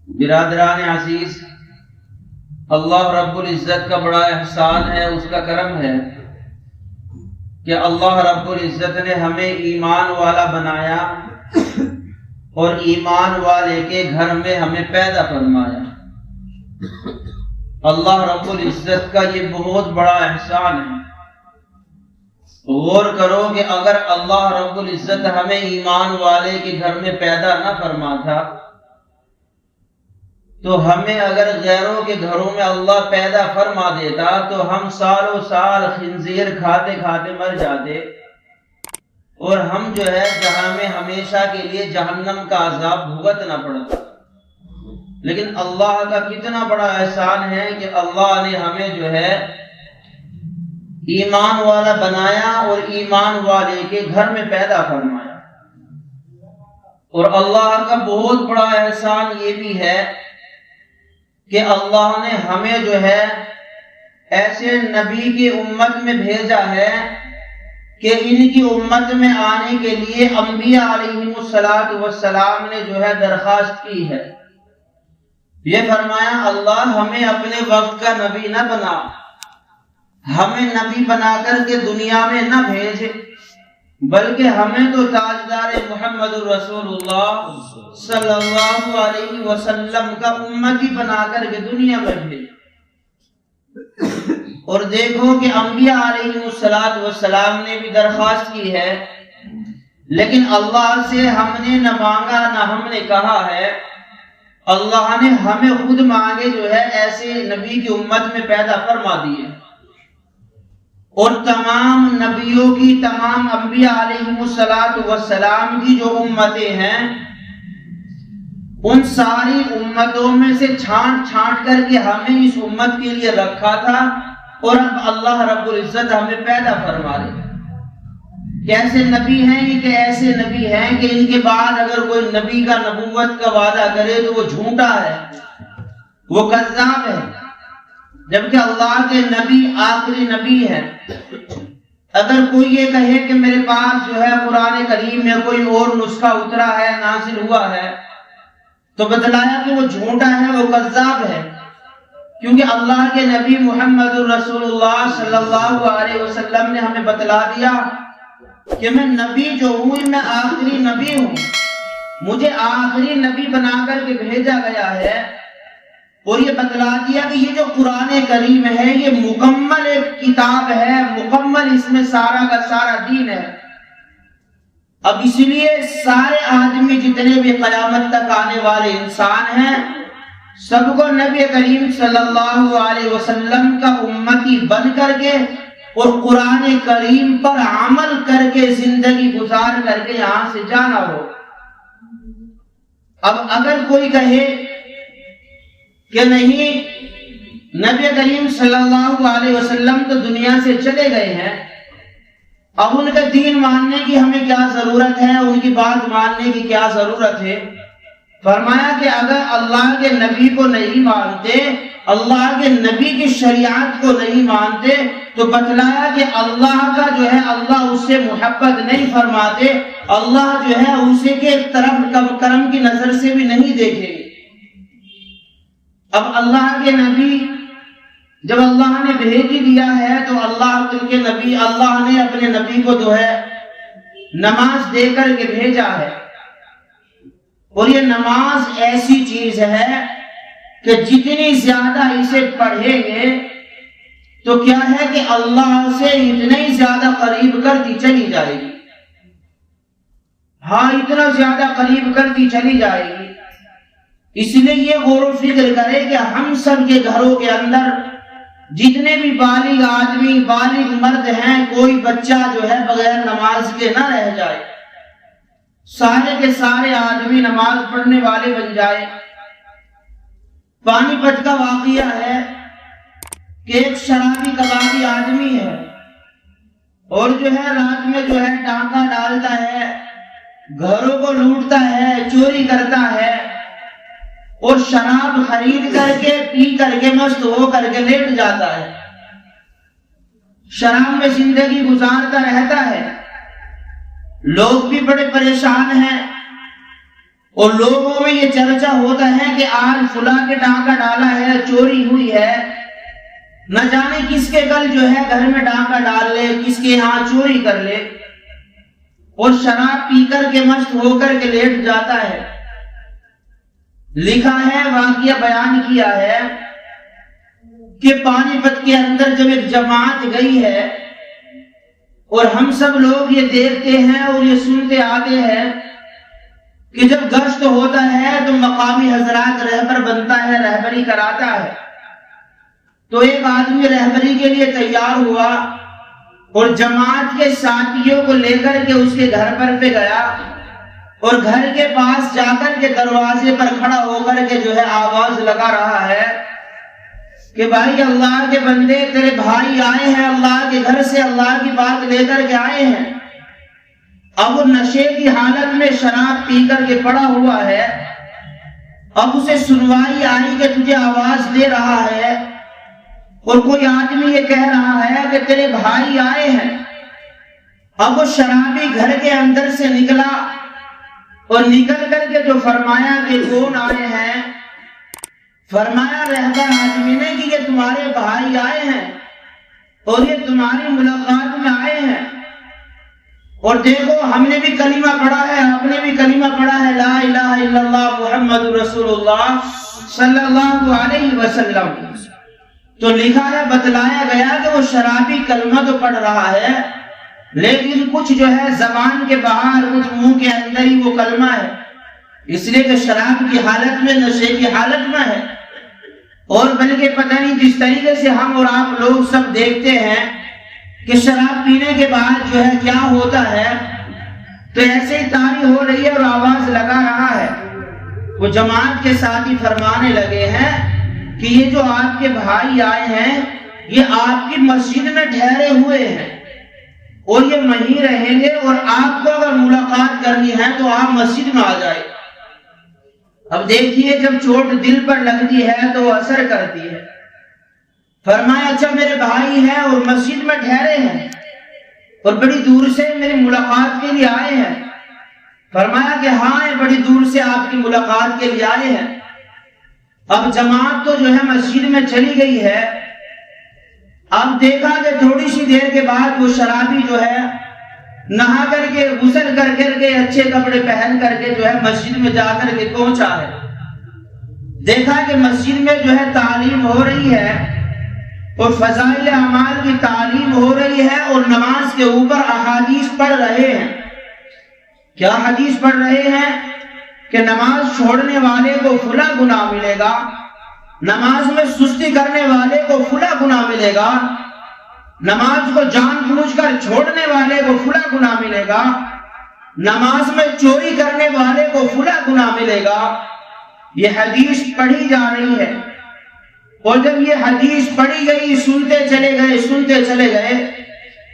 برادران عزیز، اللہ رب العزت کا بڑا احسان ہے، اس کا کرم ہے کہ اللہ رب العزت نے ہمیں ایمان والا بنایا اور ایمان والے کے گھر میں ہمیں پیدا فرمایا۔ اللہ رب العزت کا یہ بہت بڑا احسان ہے۔ غور کرو کہ اگر اللہ رب العزت ہمیں ایمان والے کے گھر میں پیدا نہ فرماتا تو ہمیں اگر غیروں کے گھروں میں اللہ پیدا فرما دیتا تو ہم سالوں سال خنزیر کھاتے کھاتے مر جاتے اور ہم جو ہے جہاں میں ہمیشہ کے لیے جہنم کا عذاب بھگتنا پڑتا۔ لیکن اللہ کا کتنا بڑا احسان ہے کہ اللہ نے ہمیں جو ہے ایمان والا بنایا اور ایمان والے کے گھر میں پیدا فرمایا۔ اور اللہ کا بہت بڑا احسان یہ بھی ہے کہ اللہ نے ہمیں جو ہے ایسے نبی کی امت میں بھیجا ہے کہ ان کی امت میں آنے کے لیے انبیاء علیہم السلام نے جو ہے درخواست کی ہے۔ یہ فرمایا اللہ ہمیں اپنے وقت کا نبی نہ بنا، ہمیں نبی بنا کر کے دنیا میں نہ بھیجے، بلکہ ہمیں تو تاجدار محمد رسول اللہ صلی اللہ علیہ وسلم کا امتی بنا کر کے دنیا میں بھیجے۔ اور دیکھو کہ انبیاء علیہ السلام نے بھی درخواست کی ہے، لیکن اللہ سے ہم نے نہ مانگا نہ ہم نے کہا ہے، اللہ نے ہمیں خود مانگے جو ہے ایسے نبی کی امت میں پیدا فرما دیے۔ اور تمام نبیوں کی، تمام انبیاء علیہ السلام کی جو امتیں ہیں ان ساری امتوں میں سے چھانٹ چھانٹ کر کے ہمیں اس امت کے لیے رکھا تھا، اور اب اللہ رب العزت ہمیں پیدا فرما رہے ہیں۔ کیسے نبی ہیں یہ کہ ایسے نبی ہیں کہ ان کے بعد اگر کوئی نبی کا نبوت کا وعدہ کرے تو وہ جھوٹا ہے، وہ کذاب ہے، جبکہ اللہ کے نبی آخری نبی ہے۔ اگر کوئی یہ کہے کہ میرے پاس جو ہے قرآن کریم میں کوئی اور نسخہ اترا ہے، نازل ہوا ہے، تو بتلایا کہ وہ جھوٹا ہے، وہ کذاب ہے، کیونکہ اللہ کے نبی محمد رسول اللہ صلی اللہ علیہ وسلم نے ہمیں بتلا دیا کہ میں نبی جو ہوں میں آخری نبی ہوں، مجھے آخری نبی بنا کر کے بھیجا گیا ہے۔ اور یہ بتلا دیا کہ یہ جو قرآن کریم ہے یہ مکمل ایک کتاب ہے، مکمل اس میں سارا کا سارا دین ہے۔ اب اس لیے سارے آدمی جتنے بھی قیامت تک آنے والے انسان ہیں سب کو نبی کریم صلی اللہ علیہ وسلم کا امتی بن کر کے اور قرآن کریم پر عمل کر کے زندگی گزار کر کے یہاں سے جانا ہو۔ اب اگر کوئی کہے کہ نہیں نبی کریم صلی اللہ علیہ وسلم تو دنیا سے چلے گئے ہیں، اب ان کا دین ماننے کی ہمیں کیا ضرورت ہے، ان کی بات ماننے کی کیا ضرورت ہے؟ فرمایا کہ اگر اللہ کے نبی کو نہیں مانتے، اللہ کے نبی کی شریعت کو نہیں مانتے، تو بتلایا کہ اللہ کا جو ہے اللہ اس سے محبت نہیں فرماتے، اللہ جو ہے اسے کے طرف کرم کی نظر سے بھی نہیں دیکھے۔ اب اللہ کے نبی جب اللہ نے بھیج دیا ہے تو اللہ نے اپنے نبی کو جو ہے نماز دے کر کے بھیجا ہے، اور یہ نماز ایسی چیز ہے کہ جتنی زیادہ اسے پڑھیں گے تو کیا ہے کہ اللہ سے اتنا ہی زیادہ قریب کرتی چلی جائے گی۔ ہاں، اتنا زیادہ قریب کرتی چلی جائے گی۔ اس لیے یہ غور و فکر کرے کہ ہم سب کے گھروں کے اندر جتنے بھی بالغ آدمی، بالغ مرد ہیں، کوئی بچہ جو ہے بغیر نماز کے نہ رہ جائے، سارے کے سارے آدمی نماز پڑھنے والے بن جائے۔ پانی پت کا واقعہ ہے کہ ایک شرابی کبابی آدمی ہے اور جو ہے رات میں جو ہے ڈاکہ ڈالتا ہے، گھروں کو لوٹتا ہے، چوری کرتا ہے، اور شراب خرید کر کے پی کر کے مست ہو کر کے لیٹ جاتا ہے، شراب میں زندگی گزارتا رہتا ہے۔ لوگ بھی بڑے پریشان ہیں اور لوگوں میں یہ چرچا ہوتا ہے کہ آج فلاں کے ڈاکہ ڈالا ہے، چوری ہوئی ہے، نہ جانے کس کے گل جو ہے گھر میں ڈاکہ ڈال لے، کس کے ہاں چوری کر لے، اور شراب پی کر کے مست ہو کر کے لیٹ جاتا ہے۔ لکھا ہے، واقعہ بیان کیا ہے کہ پانی پت کے اندر جب ایک جماعت گئی ہے اور ہم سب لوگ یہ دیکھتے ہیں اور یہ سنتے آتے ہیں کہ جب گشت ہوتا ہے تو مقامی حضرات رہبر بنتا ہے، رہبری کراتا ہے۔ تو ایک آدمی رہبری کے لیے تیار ہوا اور جماعت کے ساتھیوں کو لے کر کے اس کے گھر پر پہ گیا اور گھر کے پاس جا کر کے دروازے پر کھڑا ہو کر کے جو ہے آواز لگا رہا ہے کہ بھائی اللہ کے بندے، تیرے بھائی آئے ہیں اللہ کے گھر سے، اللہ کی بات لے کر کے آئے ہیں۔ اب وہ نشے کی حالت میں شراب پی کر کے پڑا ہوا ہے، اب اسے سنوائی آئی کہ تجھے آواز دے رہا ہے، اور کوئی آدمی یہ کہہ رہا ہے کہ تیرے بھائی آئے ہیں۔ اب وہ شرابی گھر کے اندر سے نکلا اور نکل کر کے جو فرمایا کہ کون آئے ہیں؟ فرمایا رہبر آدمی نے کہ یہ تمہارے بھائی آئے ہیں اور یہ تمہاری ملاقات میں آئے ہیں، اور دیکھو ہم نے بھی کلمہ پڑھا ہے، آپ نے بھی کلمہ پڑھا ہے، لا الہ الا اللہ محمد رسول اللہ صلی اللہ علیہ وسلم۔ تو لکھا ہے، بتلایا گیا کہ وہ شرابی کلمہ تو پڑھ رہا ہے لیکن کچھ جو ہے زبان کے باہر، کچھ منہ کے اندر ہی وہ کلمہ ہے، اس لیے کہ شراب کی حالت میں، نشے کی حالت میں ہے۔ اور بلکہ پتہ نہیں جس طریقے سے ہم اور آپ لوگ سب دیکھتے ہیں کہ شراب پینے کے بعد جو ہے کیا ہوتا ہے، تو ایسے ہی تاری ہو رہی ہے اور آواز لگا رہا ہے۔ وہ جماعت کے ساتھی فرمانے لگے ہیں کہ یہ جو آپ کے بھائی آئے ہیں یہ آپ کی مسجد میں ٹھہرے ہوئے ہیں اور یہ وہیں رہیں گے، اور آپ کو اگر ملاقات کرنی ہے تو آپ مسجد میں آ جائیں۔ اب دیکھیے جب چوٹ دل پر لگتی ہے تو وہ اثر کرتی ہے۔ فرمایا اچھا میرے بھائی ہیں اور مسجد میں ٹھہرے ہیں اور بڑی دور سے میری ملاقات کے لیے آئے ہیں۔ فرمایا کہ ہاں بڑی دور سے آپ کی ملاقات کے لیے آئے ہیں۔ اب جماعت تو جو ہے مسجد میں چلی گئی ہے۔ اب دیکھا کہ تھوڑی سی دیر کے بعد وہ شرابی جو ہے نہا کر کے، غسل کر کے، اچھے کپڑے پہن کر کے جو ہے مسجد میں جا کر کے پہنچا ہے۔ دیکھا کہ مسجد میں جو ہے تعلیم ہو رہی ہے اور فضائل اعمال کی تعلیم ہو رہی ہے، اور نماز کے اوپر احادیث پڑھ رہے ہیں۔ کیا حدیث پڑھ رہے ہیں؟ کہ نماز چھوڑنے والے کو فلاں گناہ ملے گا، نماز میں سستی کرنے والے کو فلاں گناہ ملے گا، نماز کو جان بوجھ کر چھوڑنے والے کو فلاں گناہ ملے گا، نماز میں چوری کرنے والے کو فلاں گناہ ملے گا۔ یہ حدیث پڑھی جا رہی ہے، اور جب یہ حدیث پڑھی گئی، سنتے چلے گئے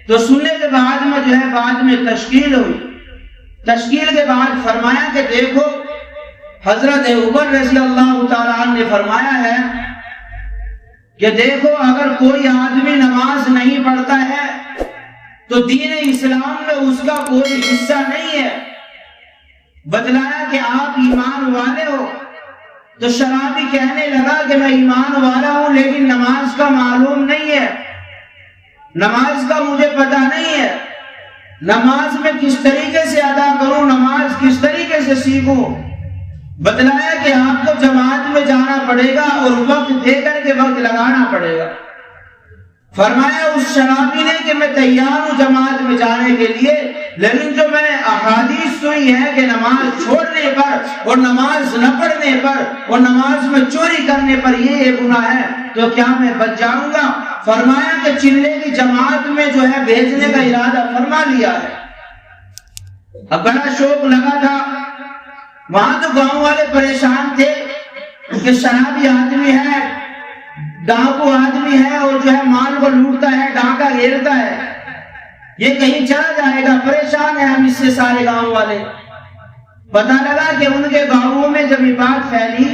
تو سننے کے بعد میں جو ہے بعد میں تشکیل ہوئی۔ تشکیل کے بعد فرمایا کہ دیکھو حضرت عمر رضی اللہ تعالیٰ عنہ نے فرمایا ہے کہ دیکھو اگر کوئی آدمی نماز نہیں پڑھتا ہے تو دین اسلام میں اس کا کوئی حصہ نہیں ہے۔ بتلایا کہ آپ ایمان والے ہو، تو شرابی کہنے لگا کہ میں ایمان والا ہوں لیکن نماز کا معلوم نہیں ہے، نماز کا مجھے پتہ نہیں ہے، نماز میں کس طریقے سے ادا کروں، نماز کس طریقے سے سیکھوں۔ بتلایا کہ آپ کو جماعت میں جانا پڑے گا اور وقت دے کر کے وقت لگانا پڑے گا۔ فرمایا اس شرابی نے کہ میں تیار ہوں جماعت میں جانے کے لیے، لیکن جو میں نے احادیث سنی ہے کہ نماز چھوڑنے پر اور نماز نہ پڑھنے پر اور نماز میں چوری کرنے پر یہ گناہ ہے، تو کیا میں بچ جاؤں گا؟ فرمایا کہ چلے کی جماعت میں جو ہے بھیجنے کا ارادہ فرما لیا ہے۔ اب بڑا شوق لگا تھا، وہاں تو گاؤں والے پریشان تھے کہ شرابی آدمی ہے، ڈاکو آدمی ہے، اور جو ہے مال کو لوٹتا ہے، ڈاکہ گھیرتا ہے، یہ کہیں چلا جائے گا، پریشان ہے ہم اس سے سارے گاؤں والے۔ پتہ لگا کہ ان کے گاؤں میں جب یہ بات پھیلی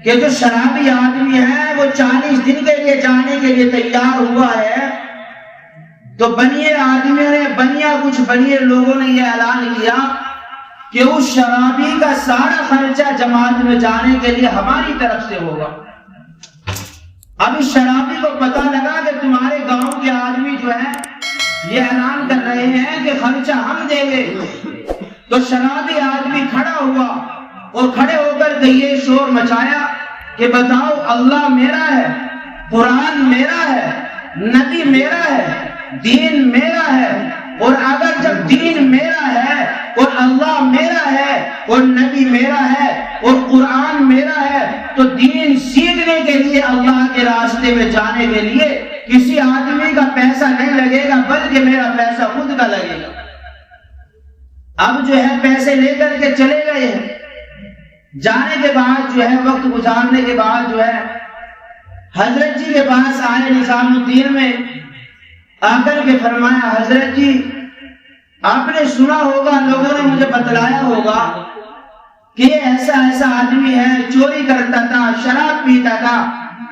کہ جو شرابی آدمی ہے وہ 40 دن کے لیے جانے کے لیے تیار ہوا ہے، تو بنیے آدمیوں نے، کچھ بنیے لوگوں نے یہ اعلان کیا کہ اس شرابی کا سارا خرچہ جماعت میں جانے کے لیے ہماری طرف سے ہوگا۔ اب اس شرابی کو پتہ لگا کہ تمہارے گاؤں کے آدمی جو ہے یہ اعلان کر رہے ہیں کہ خرچہ ہم دیں گے، تو شرابی آدمی کھڑا ہوا اور کھڑے ہو کر یہ شور مچایا کہ بتاؤ، اللہ میرا ہے، قرآن میرا ہے، نبی میرا ہے، دین میرا ہے، اور اگر جب دین میرا ہے اور اللہ میرا ہے اور نبی میرا ہے اور قرآن میرا ہے، تو دین سیکھنے کے لیے، اللہ کے راستے میں جانے کے لیے کسی آدمی کا پیسہ نہیں لگے گا، بلکہ میرا پیسہ خود کا لگے گا۔ اب جو ہے پیسے لے کر کے چلے گئے ہیں۔ جانے کے بعد جو ہے، وقت گزارنے کے بعد جو ہے، حضرت جی کے پاس آئے نظام الدین میں، آ کر کے فرمایا حضرت جی آپ نے سنا ہوگا، لوگوں نے مجھے بتلایا ہوگا کہ یہ ایسا ایسا آدمی ہے، چوری کرتا تھا، شراب پیتا تھا،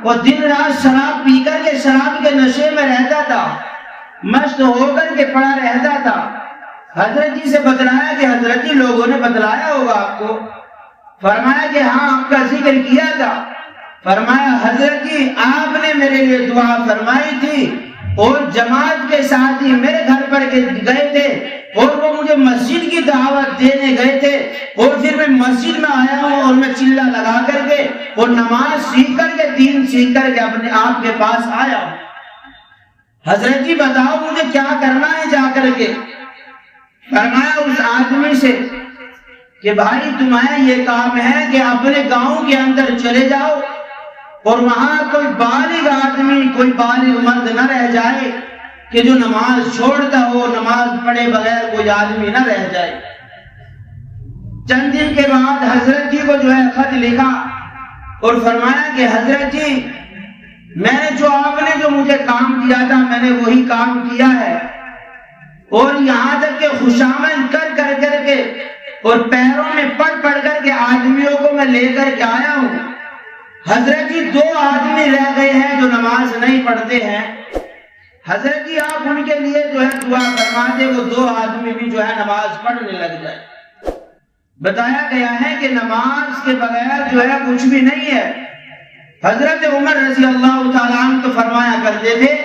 اور دن رات شراب پی کر کے شراب کے نشے میں رہتا تھا، مست ہو کر کے پڑا رہتا تھا۔ حضرت جی سے بتلایا کہ حضرت جی لوگوں نے بتلایا ہوگا آپ کو۔ فرمایا کہ ہاں آپ کا ذکر کیا تھا۔ فرمایا حضرت جی آپ نے میرے لیے دعا فرمائی تھی، اور جماعت کے ساتھ ہی میرے گھر پر گئے تھے، اور وہ مجھے مسجد کی دعوت دینے گئے تھے، اور پھر میں مسجد میں آیا ہوں اور میں چلا لگا کر کے اور نماز سیکھ کر کے، دین سیکھ کر کے اپنے آپ کے پاس آیا ہوں۔ حضرت جی بتاؤ مجھے کیا کرنا ہے جا کر کے؟ فرمایا اس آدمی سے کہ بھائی تمہیں یہ کام ہے کہ اپنے گاؤں کے اندر چلے جاؤ، اور وہاں کوئی بالغ آدمی، کوئی بالغ مرد نہ رہ جائے کہ جو نماز چھوڑتا ہو، نماز پڑھے بغیر کوئی آدمی نہ رہ جائے۔ چند دن کے بعد حضرت جی کو جو ہے خط لکھا اور فرمایا کہ حضرت جی میں نے جو آپ نے جو مجھے کام دیا تھا میں نے وہی کام کیا ہے، اور یہاں تک کہ خوشامد کر کر کے اور پیروں میں پڑ کر کے آدمیوں کو میں لے کر کے آیا ہوں۔ حضرت جی 2 آدمی رہ گئے ہیں جو نماز نہیں پڑھتے ہیں، حضرت جی آپ ان کے لیے جو ہے دعا فرما دے، وہ 2 آدمی بھی جو ہے نماز پڑھنے لگ جائے۔ بتایا گیا ہے کہ نماز کے بغیر جو ہے کچھ بھی نہیں ہے۔ حضرت عمر رضی اللہ تعالیٰ عنہ تو فرمایا کرتے تھے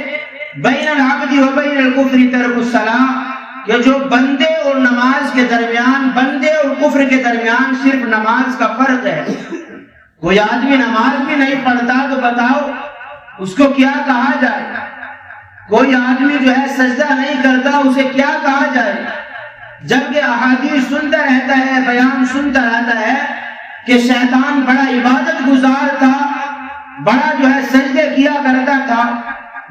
بین العبد و بین الکفر ترک الصلاۃ، کہ جو بندے اور نماز کے درمیان، بندے اور کفر کے درمیان صرف نماز کا فرق ہے۔ کوئی آدمی نماز بھی نہیں پڑھتا تو بتاؤ اس کو کیا کہا جائے؟ کوئی آدمی جو ہے سجدہ نہیں کرتا اسے کیا کہا جائے؟ جبکہ احادیث سنتا رہتا ہے، بیان سنتا رہتا ہے کہ شیطان بڑا عبادت گزار تھا، بڑا جو ہے سجدے کیا کرتا تھا،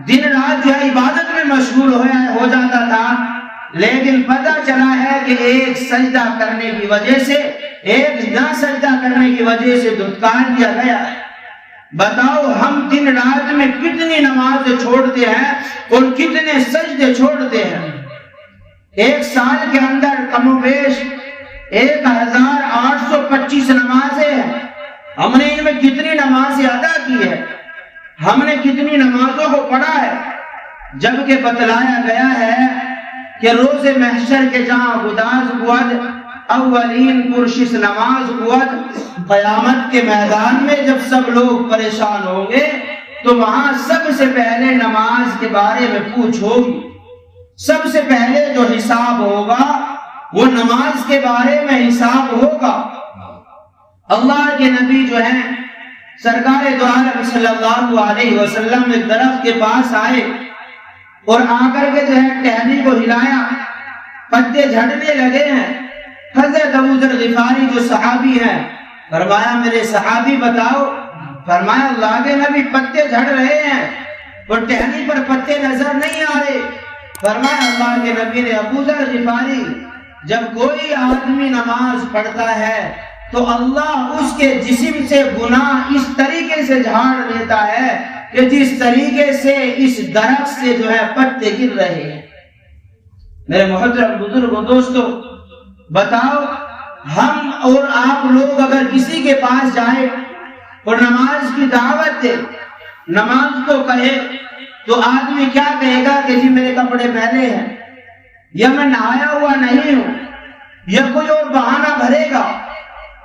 دن رات جو ہے عبادت میں مشغول ہو جاتا تھا، لیکن پتہ چلا ہے کہ ایک سجدہ کرنے کی وجہ سے، ایک نہ سجدہ کرنے کی وجہ سے دھتکار دیا گیا ہے۔ بتاؤ ہم دن رات میں کتنی نمازیں چھوڑتے ہیں اور کتنے سجدے چھوڑتے ہیں؟ ایک سال کے اندر کم و بیش 1825 نمازیں ہیں۔ ہم نے ان میں کتنی نمازیں ادا کی ہے؟ ہم نے کتنی نمازوں کو پڑھا ہے؟ جبکہ بتلایا گیا ہے کہ روز محشر کے جہاں گداز بود، اولین پرشش نماز بود، قیامت کے میدان میں جب سب لوگ پریشان ہوں گے تو وہاں سب سے پہلے نماز کے بارے میں پوچھ ہوگی۔ سب سے پہلے جو حساب ہوگا وہ نماز کے بارے میں حساب ہوگا۔ اللہ کے نبی جو ہیں سرکار دو عالم صلی اللہ علیہ وسلم ایک درخت کے پاس آئے اور آ کر کے جو ہے ٹہنی کو ہلایا، پتے جھڑنے لگے ہیں۔ حضرت ابو ذر غفاری جو صحابی ہیں فرمایا میرے صحابی بتاؤ، فرمایا اللہ کے نبی پتے جھڑ رہے ہیں اور ٹہنی پر پتے نظر نہیں آ رہے۔ فرمایا اللہ کے نبی نے ابو ذر غفاری جب کوئی آدمی نماز پڑھتا ہے تو اللہ اس کے جسم سے گناہ اس طریقے سے جھاڑ دیتا ہے کہ جس طریقے سے اس درخت سے جو ہے پتے گر رہے ہیں۔ میرے محترم بزرگوں دوستو، بتاؤ ہم اور آپ لوگ اگر کسی کے پاس جائیں اور نماز کی دعوت دے، نماز کو کہے، تو آدمی کیا کہے گا کہ جی میرے کپڑے پہنے ہیں یا میں نہایا ہوا نہیں ہوں، یا کوئی اور بہانہ بھرے گا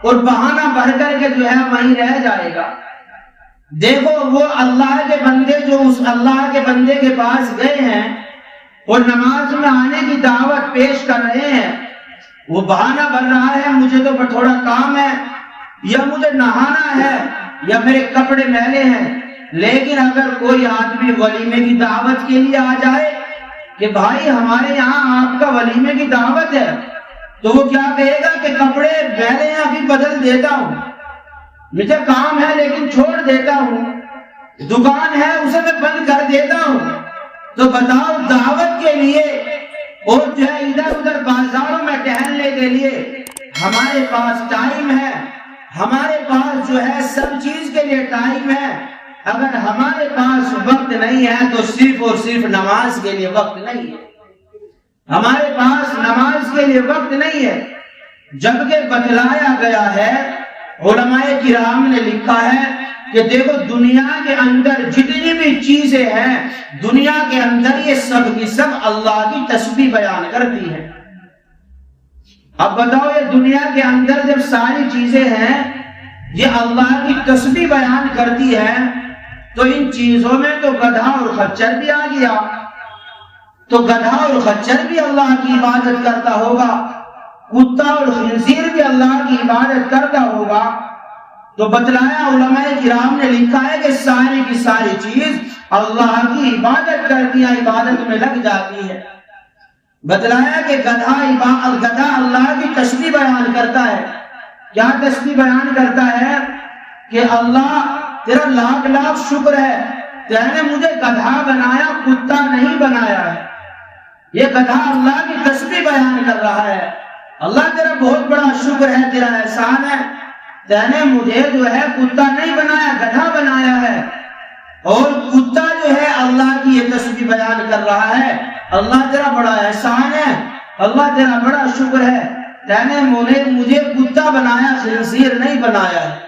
اور بہانہ بھر کر کے جو ہے وہیں رہ جائے گا۔ دیکھو وہ اللہ کے بندے جو اس اللہ کے بندے کے پاس گئے ہیں اور نماز میں آنے کی دعوت پیش کر رہے ہیں، وہ بہانہ بن رہا ہے مجھے تو تھوڑا کام ہے، یا مجھے نہانا ہے، یا میرے کپڑے میلے ہیں۔ لیکن اگر کوئی آدمی ولیمے کی دعوت کے لیے آ جائے کہ بھائی ہمارے یہاں آپ کا ولیمے کی دعوت ہے، تو وہ کیا کہے گا کہ کپڑے میلے ہیں ابھی بدل دیتا ہوں، مجھے کام ہے لیکن چھوڑ دیتا ہوں، دکان ہے اسے میں بند کر دیتا ہوں۔ تو بتاؤ دعوت کے لیے اور جو ہے ادھر ادھر بازاروں میں ٹہلنے کے لیے ہمارے پاس ٹائم ہے، ہمارے پاس جو ہے سب چیز کے لیے ٹائم ہے، اگر ہمارے پاس وقت نہیں ہے تو صرف اور صرف نماز کے لیے وقت نہیں ہے، ہمارے پاس نماز کے لیے وقت نہیں ہے۔ جبکہ بتلایا گیا ہے، علماء کرام نے لکھا ہے کہ دیکھو دنیا کے اندر جتنی بھی چیزیں ہیں، دنیا کے اندر یہ سب کی سب اللہ کی تسبیح بیان کرتی ہیں۔ اب بتاؤ یہ دنیا کے اندر جب ساری چیزیں ہیں یہ اللہ کی تسبیح بیان کرتی ہے، تو ان چیزوں میں تو گدھا اور خچر بھی آ گیا، تو گدھا اور خچر بھی اللہ کی عبادت کرتا ہوگا، کتا اور خنزیر بھی اللہ کی عبادت کرتا ہوگا۔ تو بتلایا علماء کرام نے لکھا ہے کہ ساری کی ساری چیز اللہ کی عبادت کرتی ہیں، عبادت میں لگ جاتی ہے۔ بتلایا کہ گدھا اللہ کی تسبیح بیان کرتا ہے۔ کیا تسبیح بیان کرتا ہے؟ کہ اللہ تیرا لاکھ لاکھ شکر ہے، تیرے نے مجھے گدھا بنایا، کتا نہیں بنایا ہے۔ یہ گدھا اللہ کی تسبیح بیان کر رہا ہے، اللہ تیرا بہت بڑا شکر ہے، تیرا احسان ہے، تیرے نے مجھے جو ہے کتا نہیں بنایا، گدھا بنایا ہے۔ اور کتا جو ہے اللہ کی یہ تسبیح بیان کر رہا ہے، اللہ تیرا بڑا احسان ہے، اللہ تیرا بڑا شکر ہے، تیرے نے مجھے کتا بنایا، خنزیر نہیں بنایا ہے۔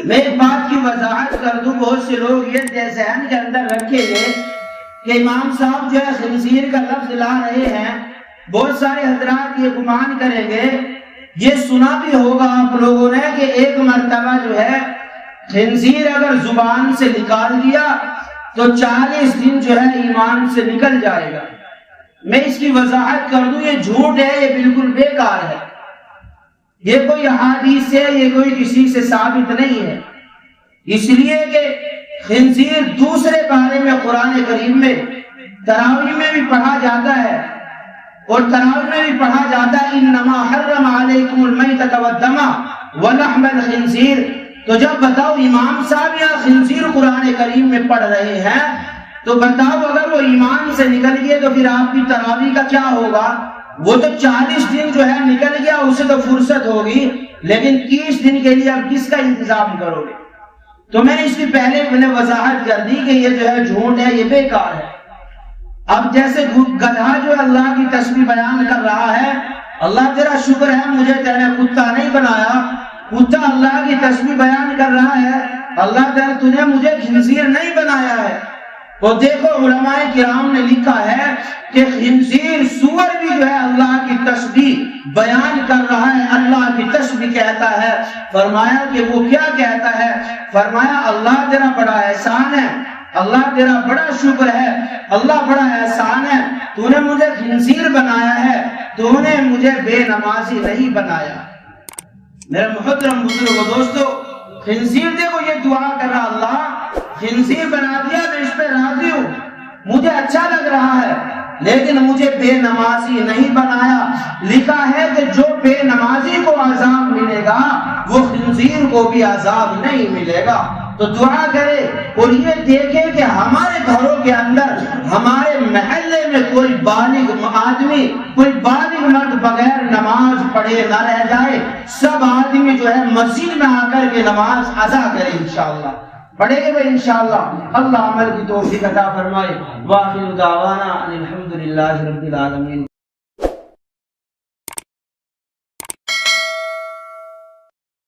میں ایک بات کی وضاحت کر دوں، بہت سے لوگ یہ ذہن کے اندر رکھے گے کہ امام صاحب جو ہے خنزیر کا لفظ لا رہے ہیں، بہت سارے حضرات یہ گمان کریں گے، یہ سنا بھی ہوگا آپ لوگوں نے کہ ایک مرتبہ جو ہے خنزیر اگر زبان سے نکال دیا تو 40 دن جو ہے ایمان سے نکل جائے گا۔ میں اس کی وضاحت کر دوں، یہ جھوٹ ہے، یہ بالکل بیکار ہے، یہ کوئی احادیث سے، یہ کوئی کسی سے ثابت نہیں ہے۔ اس لیے کہ خنزیر دوسرے بارے میں قرآن کریم میں تراویح میں بھی پڑھا جاتا ہے، اور تراویح میں بھی پڑھا جاتا ہے انما حرم علیکم المیتۃ والدم ولحم الخنزیر۔ تو جب بتاؤ امام صاحب یا خنزیر قرآن کریم میں پڑھ رہے ہیں، تو بتاؤ اگر وہ ایمان سے نکل گئے تو پھر آپ کی تراویح کا کیا ہوگا؟ وہ تو 40 دن جو ہے نکل گیا، اسے تو فرصت ہوگی، لیکن 30 دن کے لیے اب کس کا انتظام کرو گے؟ تو میں نے اس کی پہلے وضاحت کر دی کہ یہ جو ہے جھوٹ ہے، یہ بیکار ہے۔ اب جیسے گدھا جو اللہ کی تسبیح بیان کر رہا ہے، اللہ تیرا شکر ہے مجھے تیرے نے کتا نہیں بنایا، کتا اللہ کی تسبیح بیان کر رہا ہے، اللہ تعالیٰ تُونے مجھے خنزیر نہیں بنایا ہے۔ تو دیکھو علماء کرام نے لکھا ہے کہ خنزیر سور بھی جو ہے اللہ کی تسبیح بیان کر رہا ہے، اللہ کی تسبیح کہتا ہے۔ فرمایا کہ وہ کیا کہتا ہے؟ فرمایا اللہ تیرا بڑا احسان ہے، اللہ تیرا بڑا شکر ہے، اللہ بڑا احسان ہے، تو نے مجھے خنزیر بنایا ہے، تو نے مجھے بے نمازی نہیں بنایا۔ میرے محترم بزرگوں دوستو، خنزیر دیکھو یہ دعا کر رہا، اللہ خنزیر بنا دیا، میں اس پہ راضی ہوں، مجھے اچھا لگ رہا ہے، لیکن مجھے بے نمازی نہیں بنایا۔ لکھا ہے کہ جو بے نمازی کو عذاب ملے گا وہ خنزیر کو بھی عذاب نہیں ملے گا۔ تو دعا کرے اور یہ دیکھے کہ ہمارے گھروں کے اندر، ہمارے محلے میں کوئی بالغ آدمی، کوئی بالغ مرد بغیر نماز پڑھے نہ رہ جائے، سب آدمی جو ہے مسجد میں آ کر کے نماز ادا کرے انشاءاللہ، پڑھے گے انشاءاللہ۔ اللہ عمل کی توفیق عطا فرمائے۔ وآخر دعوانا ان الحمد للہ رب العالمین۔